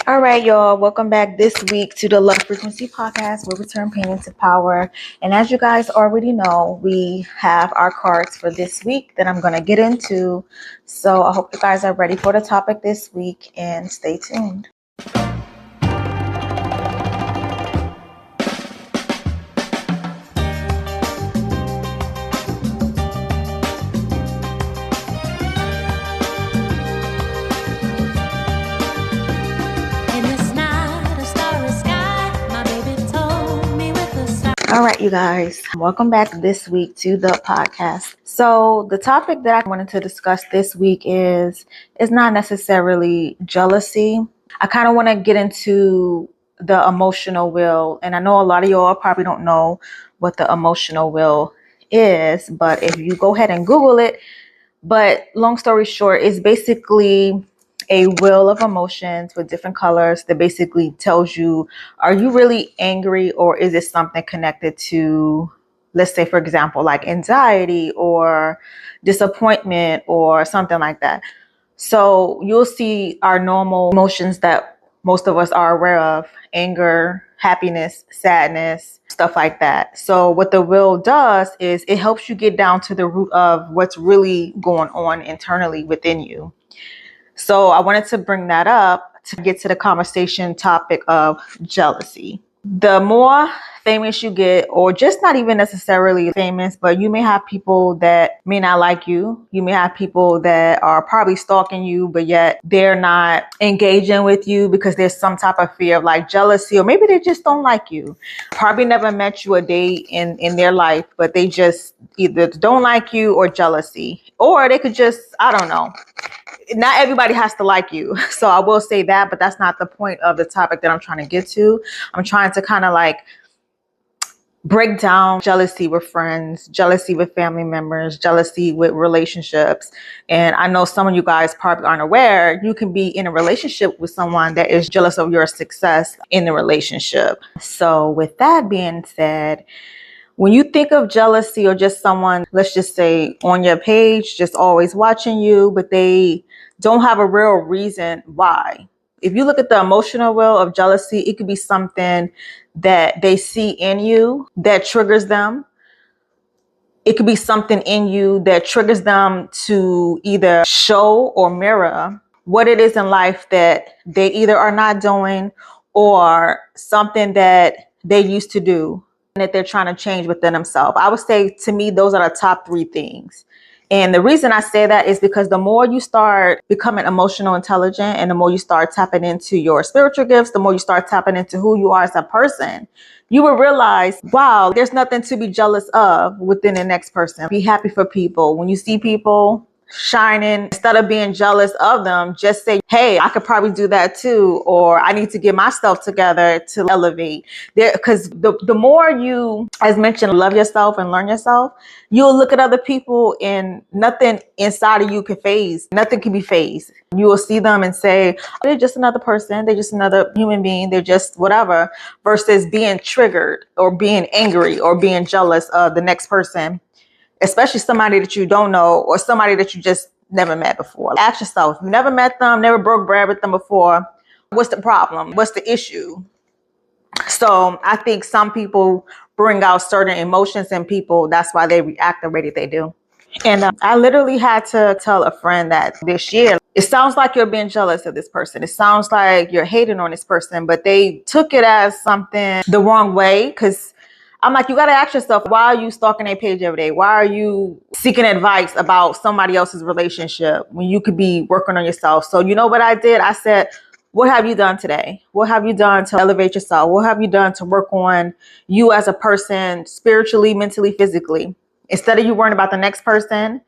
All right, y'all. Welcome back this week to the Love Frequency Podcast, where we turn pain into power. And as you guys already know, we have our cards for this week that I'm going to get into. So I hope you guys are ready for the topic this week and stay tuned. All right, you guys, welcome back this week to the podcast. So the topic that I wanted to discuss this week is not necessarily jealousy. I kind of want to get into the emotional will. And I know a lot of y'all probably don't know what the emotional will is, but if you go ahead and Google it, but long story short, it's basically a wheel of emotions with different colors that basically tells you, are you really angry, or is it something connected to, let's say, for example, like anxiety or disappointment or something like that. So you'll see our normal emotions that most of us are aware of: anger, happiness, sadness, stuff like that. So what the will does is it helps you get down to the root of what's really going on internally within you. So I wanted to bring that up to get to the conversation topic of jealousy. The more famous you get, or just not even necessarily famous, but you may have people that may not like you. You may have people that are probably stalking you, but yet they're not engaging with you because there's some type of fear of like jealousy, or maybe they just don't like you. Probably never met you a day in their life, but they just either don't like you or jealousy, or they could just, I don't know. Not everybody has to like you. So I will say that, but that's not the point of the topic that I'm trying to get to. I'm trying to kind of like break down jealousy with friends, jealousy with family members, jealousy with relationships. And I know some of you guys probably aren't aware, you can be in a relationship with someone that is jealous of your success in the relationship. So with that being said, when you think of jealousy, or just someone, let's just say on your page, just always watching you, but they don't have a real reason why. If you look at the emotional will of jealousy, it could be something that they see in you that triggers them. It could be something in you that triggers them to either show or mirror what it is in life that they either are not doing, or something that they used to do that they're trying to change within themselves. I would say, to me, those are the top three things. And the reason I say that is because the more you start becoming emotional intelligent, and the more you start tapping into your spiritual gifts, the more you start tapping into who you are as a person, you will realize, wow, there's nothing to be jealous of within the next person. Be happy for people. When you see people shining, instead of being jealous of them, just say, hey, I could probably do that too, or I need to get myself together to elevate there. Because the more you, as mentioned, love yourself and learn yourself, you'll look at other people and nothing inside of you can phase. Nothing can be phased. You will see them and say, oh, they're just another person. They're just another human being. They're just whatever, versus being triggered or being angry or being jealous of the next person, especially somebody that you don't know, or somebody that you just never met before. Ask yourself, you never met them, never broke bread with them before. What's the problem? What's the issue? So I think some people bring out certain emotions in people. That's why they react the way that they do. And I literally had to tell a friend that this year, it sounds like you're being jealous of this person. It sounds like you're hating on this person, but they took it as something the wrong way. Because I'm like, you got to ask yourself, why are you stalking their page every day? Why are you seeking advice about somebody else's relationship when you could be working on yourself? So you know what I did? I said, what have you done today? What have you done to elevate yourself? What have you done to work on you as a person, spiritually, mentally, physically? Instead of you worrying about the next person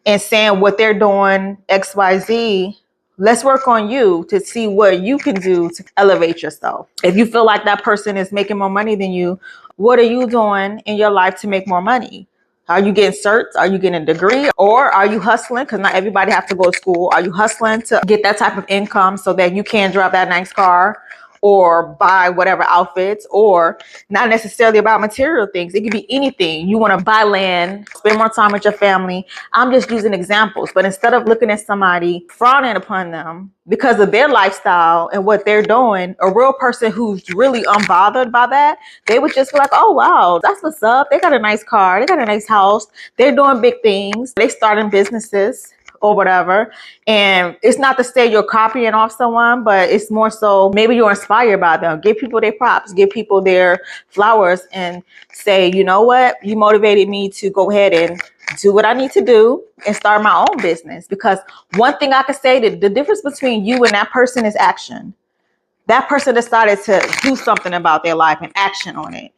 and saying what they're doing, X, Y, Z, let's work on you to see what you can do to elevate yourself. If you feel like that person is making more money than you, what are you doing in your life to make more money? Are you getting certs? Are you getting a degree? Or are you hustling? Because not everybody has to go to school. Are you hustling to get that type of income so that you can drive that nice car? or buy whatever outfits, or not necessarily about material things. It could be anything. You want to buy land, spend more time with your family. I'm just using examples. But instead of looking at somebody, frowning upon them because of their lifestyle and what they're doing, a real person who's really unbothered by that, they would just be like, oh, wow, that's what's up. They got a nice car. They got a nice house. They're doing big things. They starting businesses or whatever. And it's not to say you're copying off someone, but it's more so maybe you're inspired by them. Give people their props, give people their flowers, and say, you know what? You motivated me to go ahead and do what I need to do and start my own business. Because one thing I can say, that the difference between you and that person is action. That person decided to do something about their life and action on it.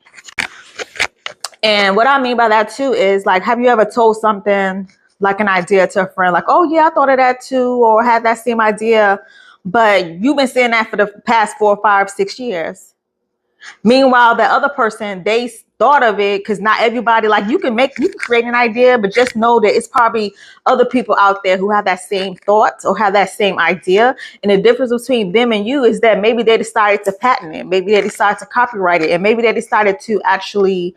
And what I mean by that too is, like, have you ever told something, like an idea, to a friend, like, oh yeah, I thought of that too, or had that same idea, but you've been saying that for the past 4, 5, 6 years. Meanwhile, the other person, they thought of it, because not everybody, like, you can create an idea, but just know that it's probably other people out there who have that same thought or have that same idea. And the difference between them and you is that maybe they decided to patent it, maybe they decided to copyright it, and maybe they decided to actually,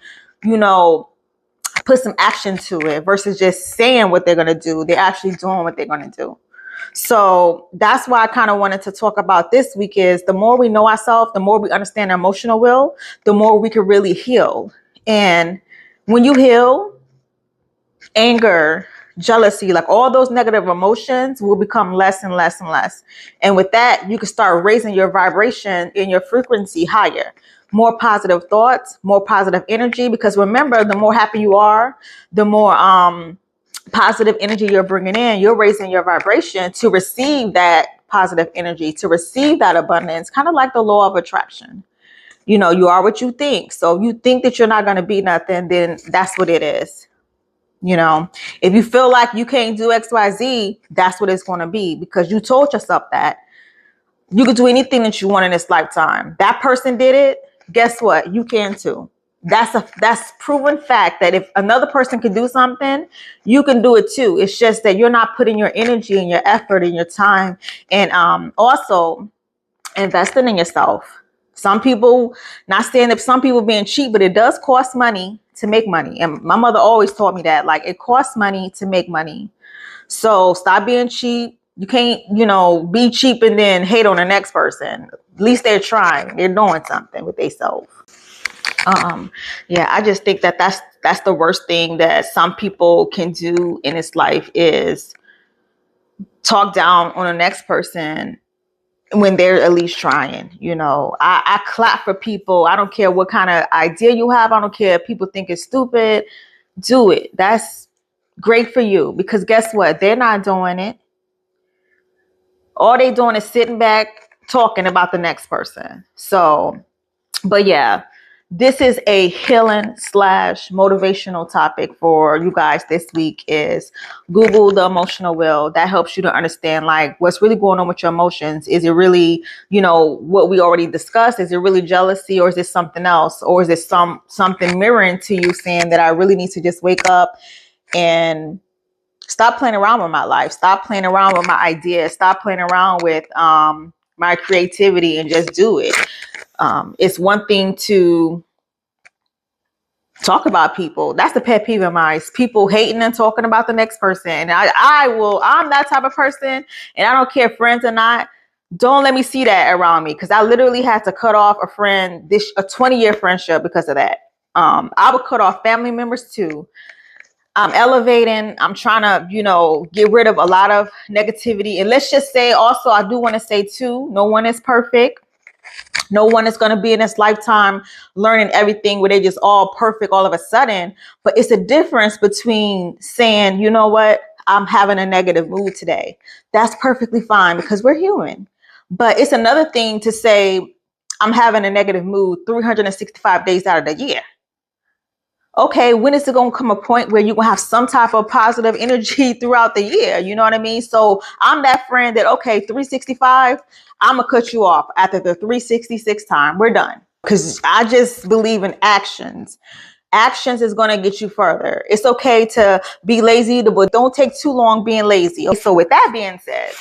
put some action to it versus just saying what they're going to do. They're actually doing what they're going to do. So that's why I kind of wanted to talk about this week is the more we know ourselves, the more we understand our emotional will, the more we can really heal. And when you heal, anger, jealousy, like all those negative emotions will become less and less and less. And with that, you can start raising your vibration and your frequency higher. More positive thoughts, more positive energy. Because remember, the more happy you are, the more positive energy you're bringing in. You're raising your vibration to receive that positive energy, to receive that abundance, kind of like the law of attraction. You are what you think. So if you think that you're not going to be nothing, then that's what it is. If you feel like you can't do XYZ, that's what it's going to be, because you told yourself that you could do anything that you want in this lifetime. That person did it. Guess what? You can too. That's proven fact that if another person can do something, you can do it too. It's just that you're not putting your energy and your effort and your time, and also investing in yourself. Some people, not saying that some people being cheap, but it does cost money to make money. And my mother always taught me that, like, it costs money to make money. So stop being cheap. You can't, be cheap and then hate on the next person. At least they're trying. They're doing something with themselves. Yeah, I just think that that's the worst thing that some people can do in this life is talk down on the next person when they're at least trying. I clap for people. I don't care what kind of idea you have. I don't care if people think it's stupid. Do it. That's great for you, because guess what? They're not doing it. All they doing is sitting back talking about the next person. So, but yeah, this is a healing / motivational topic for you guys this week. Is Google the emotional will. That helps you to understand, like, what's really going on with your emotions. Is it really, what we already discussed? Is it really jealousy, or is it something else? Or is it something mirroring to you saying that I really need to just wake up and stop playing around with my life, stop playing around with my ideas, stop playing around with my creativity, and just do it. It's one thing to talk about people. That's the pet peeve of mine. People hating and talking about the next person. And I'm that type of person, and I don't care, friends or not. Don't let me see that around me, because I literally had to cut off a 20-year friendship because of that. I would cut off family members too. I'm elevating. I'm trying to, get rid of a lot of negativity. And let's just say also, I do want to say too, no one is perfect. No one is going to be in this lifetime learning everything where they just all perfect all of a sudden. But it's a difference between saying, you know what, I'm having a negative mood today. That's perfectly fine, because we're human. But it's another thing to say, I'm having a negative mood 365 days out of the year. Okay, when is it going to come a point where you're going to have some type of positive energy throughout the year? You know what I mean? So I'm that friend that, okay, 365, I'm going to cut you off after the 366th time. We're done. Because I just believe in actions. Actions is going to get you further. It's okay to be lazy, but don't take too long being lazy. So with that being said,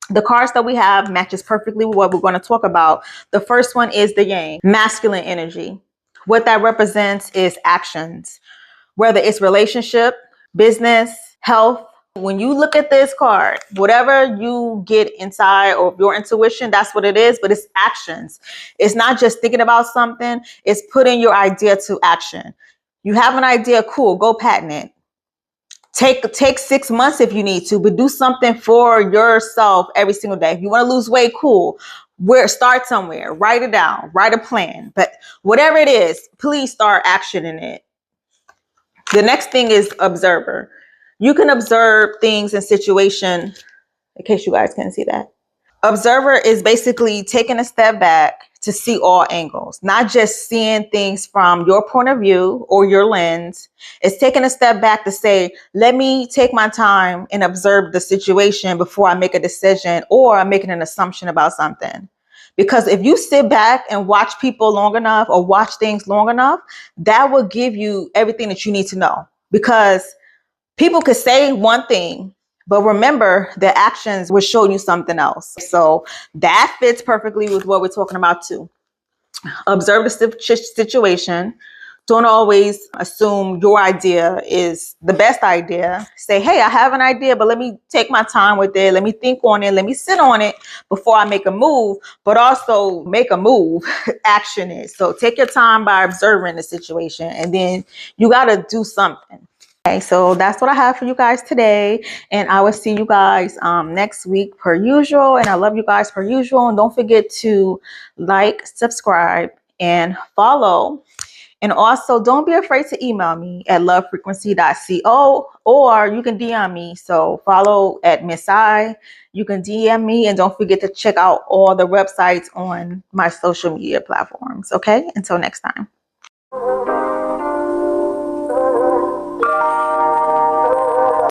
The cards that we have matches perfectly with what we're going to talk about. The first one is the yang, masculine energy. What that represents is actions, whether it's relationship, business, health. When you look at this card, whatever you get inside or your intuition, that's what it is, but it's actions. It's not just thinking about something, it's putting your idea to action. You have an idea, cool, go patent it. Take 6 months if you need to, but do something for yourself every single day. If you want to lose weight, cool. Start somewhere, write it down, write a plan. But whatever it is, please start actioning it. The next thing is observer. You can observe things and situation, in case you guys can see that. Observer is basically taking a step back to see all angles, not just seeing things from your point of view or your lens. It's taking a step back to say, let me take my time and observe the situation before I make a decision or I'm making an assumption about something. Because if you sit back and watch people long enough or watch things long enough, that will give you everything that you need to know. Because people could say one thing, but remember, their actions will show you something else. So that fits perfectly with what we're talking about too. Observe the situation. Don't always assume your idea is the best idea. Say, hey, I have an idea, but let me take my time with it. Let me think on it. Let me sit on it before I make a move, but also make a move, action it. So take your time by observing the situation, and then you got to do something. Okay, so that's what I have for you guys today, and I will see you guys next week per usual. And I love you guys per usual. And don't forget to like, subscribe, and follow. And also, don't be afraid to email me at lovefrequency.co, or you can DM me. So follow at Miss I. You can DM me, and don't forget to check out all the websites on my social media platforms. Okay, until next time.